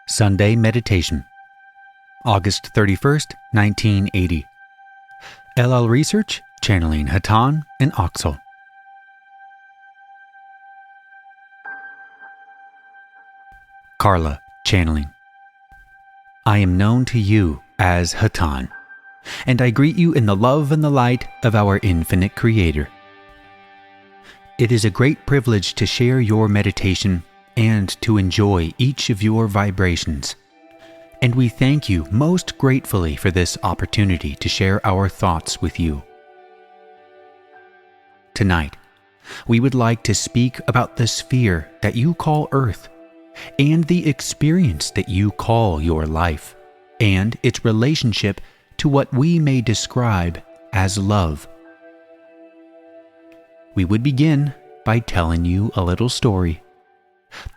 Sunday Meditation, August 31st, 1980. LL Research, channeling Hatonn and Oxal. Carla, channeling. I am known to you as Hatonn, and I greet you in the love and the light of our infinite Creator. It is a great privilege to share your meditation and to enjoy each of your vibrations. And we thank you most gratefully for this opportunity to share our thoughts with you. Tonight, we would like to speak about the sphere that you call Earth, and the experience that you call your life, and its relationship to what we may describe as love. We would begin by telling you a little story.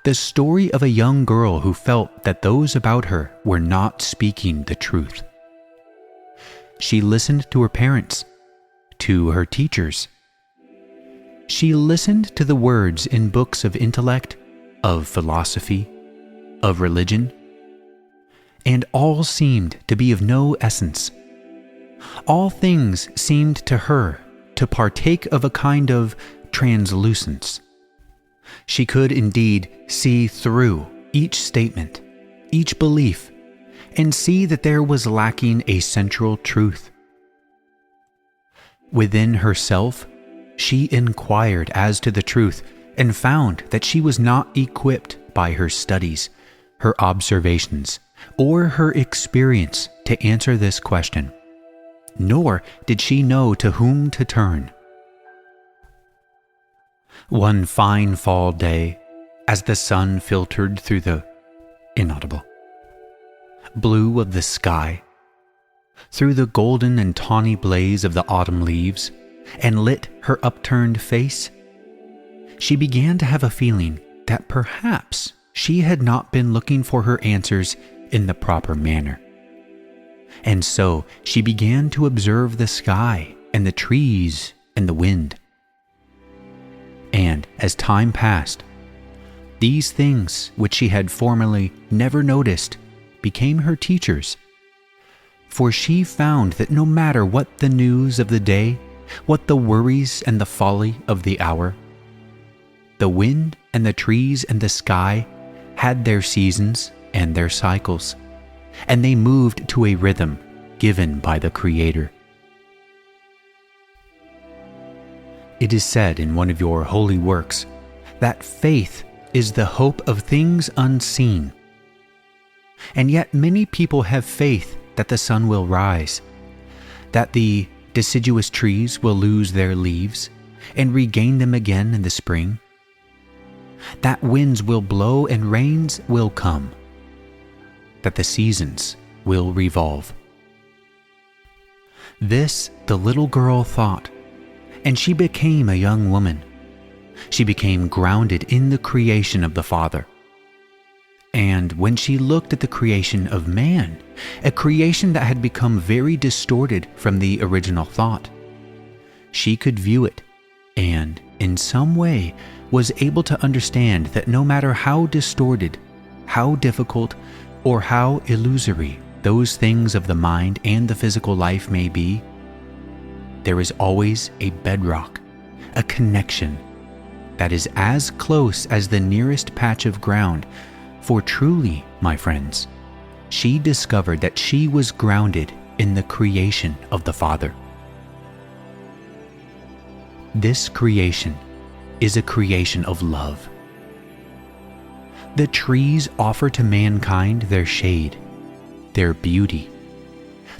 The story of a young girl who felt that those about her were not speaking the truth. She listened to her parents, to her teachers. She listened to the words in books of intellect, of philosophy, of religion, and all seemed to be of no essence. All things seemed to her to partake of a kind of translucence. She could indeed see through each statement, each belief, and see that there was lacking a central truth. Within herself, she inquired as to the truth and found that she was not equipped by her studies, her observations, or her experience to answer this question, nor did she know to whom to turn. One fine fall day, as the sun filtered through the blue of the sky, through the golden and tawny blaze of the autumn leaves, and lit her upturned face, she began to have a feeling that perhaps she had not been looking for her answers in the proper manner. And so she began to observe the sky and the trees and the wind. And as time passed, these things which she had formerly never noticed became her teachers. For she found that no matter what the news of the day, what the worries and the folly of the hour, the wind and the trees and the sky had their seasons and their cycles, and they moved to a rhythm given by the Creator. It is said in one of your holy works that faith is the hope of things unseen. And yet many people have faith that the sun will rise, that the deciduous trees will lose their leaves and regain them again in the spring, that winds will blow and rains will come, that the seasons will revolve. This the little girl thought, and she became a young woman. She became grounded in the creation of the Father. And when she looked at the creation of man, a creation that had become very distorted from the original thought, she could view it and, in some way, was able to understand that no matter how distorted, how difficult, or how illusory those things of the mind and the physical life may be, there is always a bedrock, a connection that is as close as the nearest patch of ground. For truly, my friends, she discovered that she was grounded in the creation of the Father. This creation is a creation of love. The trees offer to mankind their shade, their beauty,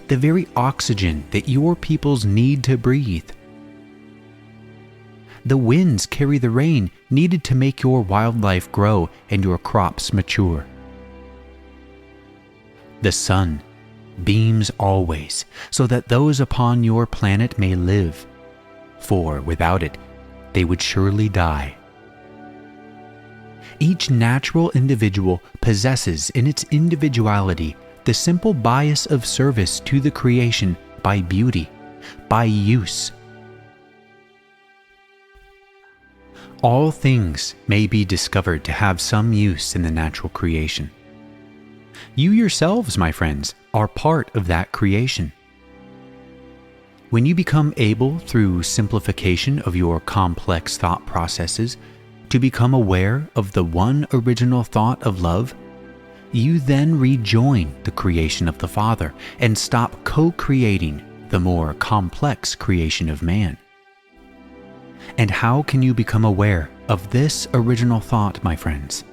the very oxygen that your peoples need to breathe. The winds carry the rain needed to make your wildlife grow and your crops mature. The sun beams always so that those upon your planet may live, for without it, they would surely die. Each natural individual possesses in its individuality the simple bias of service to the creation by beauty, by use. All things may be discovered to have some use in the natural creation. You yourselves, my friends, are part of that creation. When you become able, through simplification of your complex thought processes, to become aware of the one original thought of love, you then rejoin the creation of the Father and stop co-creating the more complex creation of man. And how can you become aware of this original thought, my friends?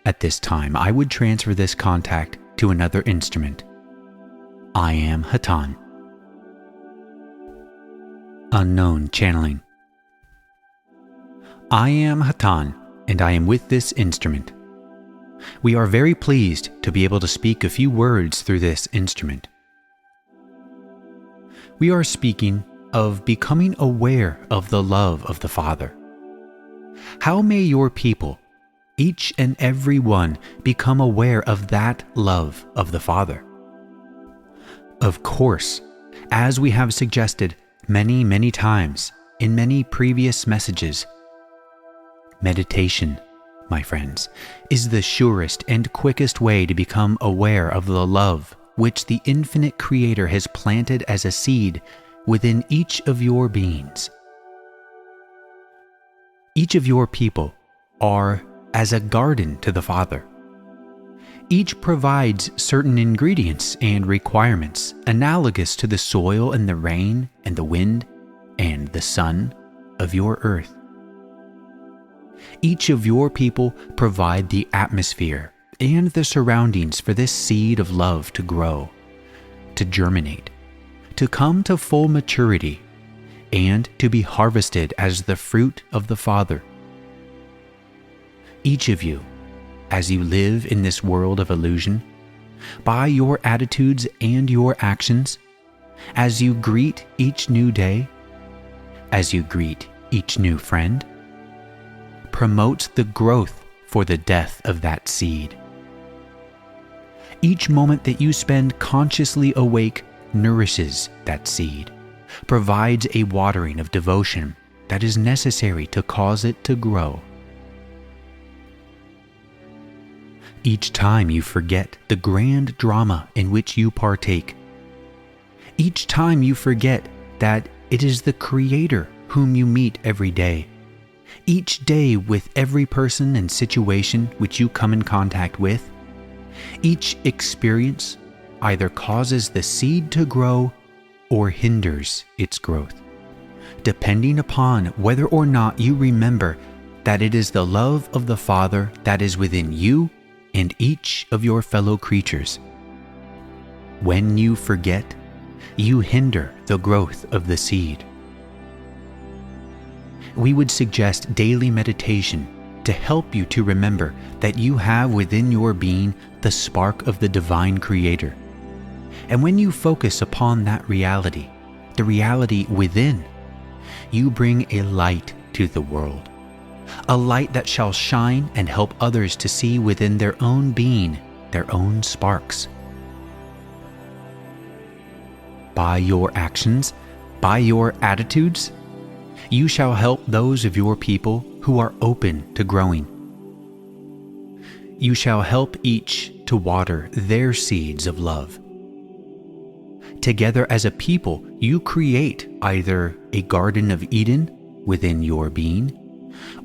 At this time, I would transfer this contact to another instrument. I am Hatonn. Unknown channeling. I am Hatonn, and I am with this instrument. We are very pleased to be able to speak a few words through this instrument. We are speaking of becoming aware of the love of the Father. How may your people, each and every one, become aware of that love of the Father? Of course, as we have suggested many, many times in many previous messages, meditation, my friends, is the surest and quickest way to become aware of the love which the infinite Creator has planted as a seed within each of your beings. Each of your people are as a garden to the Father. Each provides certain ingredients and requirements analogous to the soil and the rain and the wind and the sun of your earth. Each of your people provide the atmosphere and the surroundings for this seed of love to grow, to germinate, to come to full maturity, and to be harvested as the fruit of the Father. Each of you, as you live in this world of illusion, by your attitudes and your actions, as you greet each new day, as you greet each new friend, promotes the growth for the death of that seed. Each moment that you spend consciously awake nourishes that seed, provides a watering of devotion that is necessary to cause it to grow. Each time you forget the grand drama in which you partake, each time you forget that it is the Creator whom you meet every day, each day with every person and situation which you come in contact with, each experience either causes the seed to grow or hinders its growth, depending upon whether or not you remember that it is the love of the Father that is within you and each of your fellow creatures. When you forget, you hinder the growth of the seed. We would suggest daily meditation to help you to remember that you have within your being the spark of the Divine Creator. And when you focus upon that reality, the reality within, you bring a light to the world. A light that shall shine and help others to see within their own being their own sparks. By your actions, by your attitudes, you shall help those of your people who are open to growing. You shall help each to water their seeds of love. Together as a people, you create either a Garden of Eden within your being,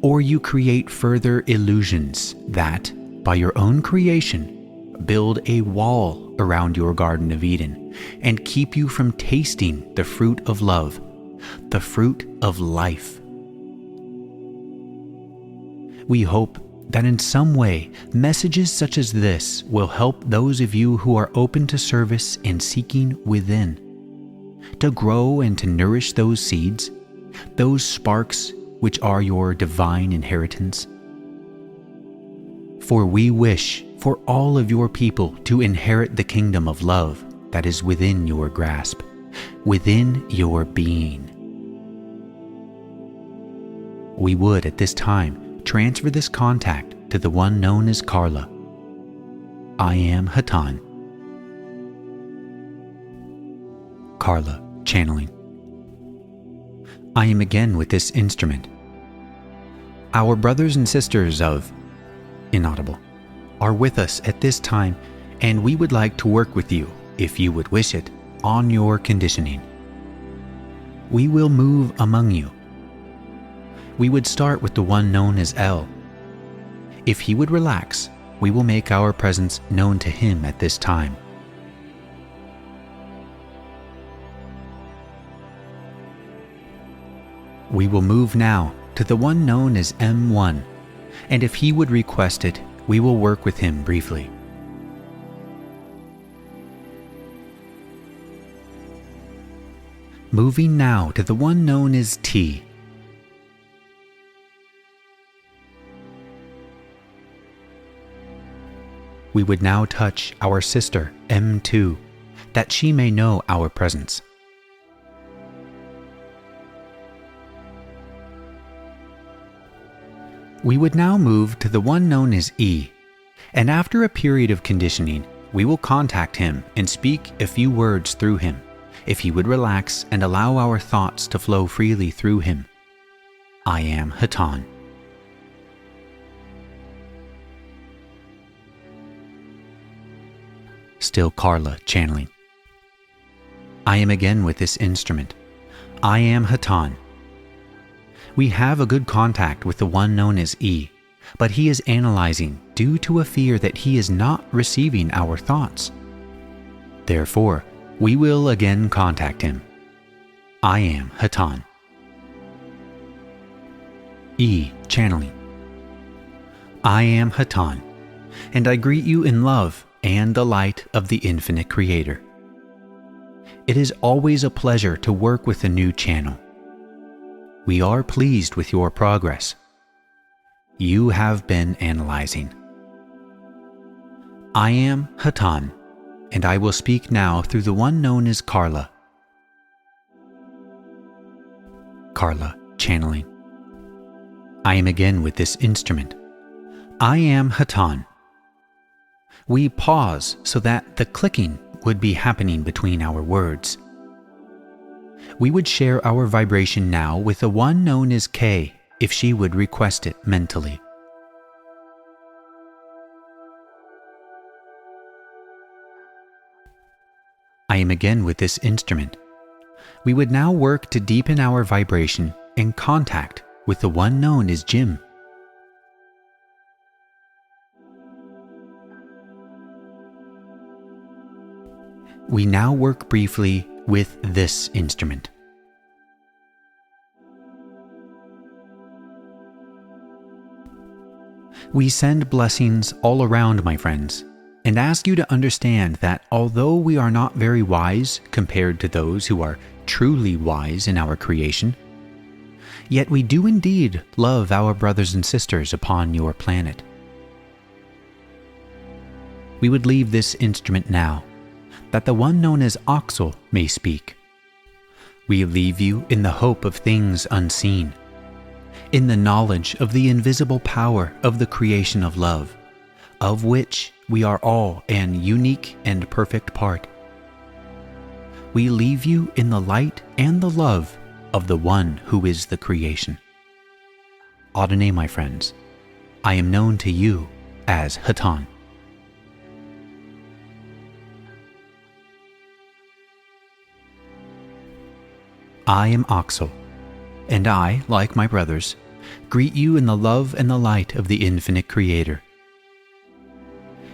or you create further illusions that, by your own creation, build a wall around your Garden of Eden and keep you from tasting the fruit of love, the fruit of life. We hope that in some way, messages such as this will help those of you who are open to service and seeking within, to grow and to nourish those seeds, those sparks which are your divine inheritance. For we wish for all of your people to inherit the kingdom of love that is within your grasp, within your being. We would at this time transfer this contact to the one known as Carla. I am Hatonn. Carla, channeling. I am again with this instrument. Our brothers and sisters of inaudible, are with us at this time, and we would like to work with you, if you would wish it, on your conditioning. We will move among you. We would start with the one known as L. If he would relax, we will make our presence known to him at this time. We will move now to the one known as M1, and if he would request it, we will work with him briefly. Moving now to the one known as T. We would now touch our sister M2, that she may know our presence. We would now move to the one known as E, and after a period of conditioning, we will contact him and speak a few words through him, if he would relax and allow our thoughts to flow freely through him. I am Hatonn. Still Carla channeling. I am again with this instrument. I am Hatonn. We have a good contact with the one known as E, but he is analyzing due to a fear that he is not receiving our thoughts. Therefore, we will again contact him. I am Hatonn. E channeling. I am Hatonn, and I greet you in love and the light of the infinite Creator. It is always a pleasure to work with a new channel. We are pleased with your progress. You have been analyzing. I am Hatonn, and I will speak now through the one known as Carla. Carla channeling. I am again with this instrument. I am Hatonn. We pause so that the clicking would be happening between our words. We would share our vibration now with the one known as K, if she would request it mentally. I am again with this instrument. We would now work to deepen our vibration and contact with the one known as Jim. We now work briefly with this instrument. We send blessings all around, my friends, and ask you to understand that although we are not very wise compared to those who are truly wise in our creation, yet we do indeed love our brothers and sisters upon your planet. We would leave this instrument now, that the one known as Oxal may speak. We leave you in the hope of things unseen, in the knowledge of the invisible power of the creation of love, of which we are all an unique and perfect part. We leave you in the light and the love of the one who is the creation. Adonai, my friends, I am known to you as Hatonn. I am Oxal, and I, like my brothers, greet you in the love and the light of the infinite Creator.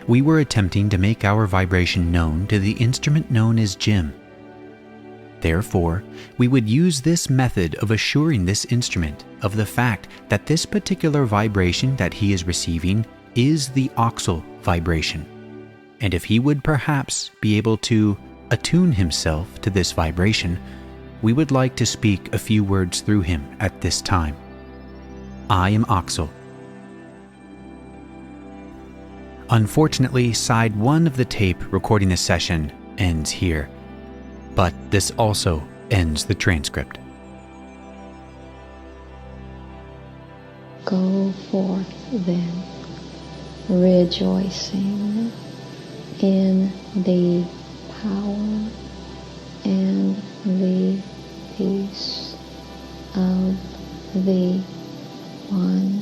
We were attempting to make our vibration known to the instrument known as Jim. Therefore, we would use this method of assuring this instrument of the fact that this particular vibration that he is receiving is the Oxal vibration, and if he would perhaps be able to attune himself to this vibration, we would like to speak a few words through him at this time. I am Oxal. Unfortunately, side 1 of the tape recording the session ends here, but this also ends the transcript. Go forth then, rejoicing in the power and the peace of the one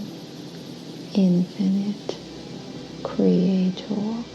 infinite Creator.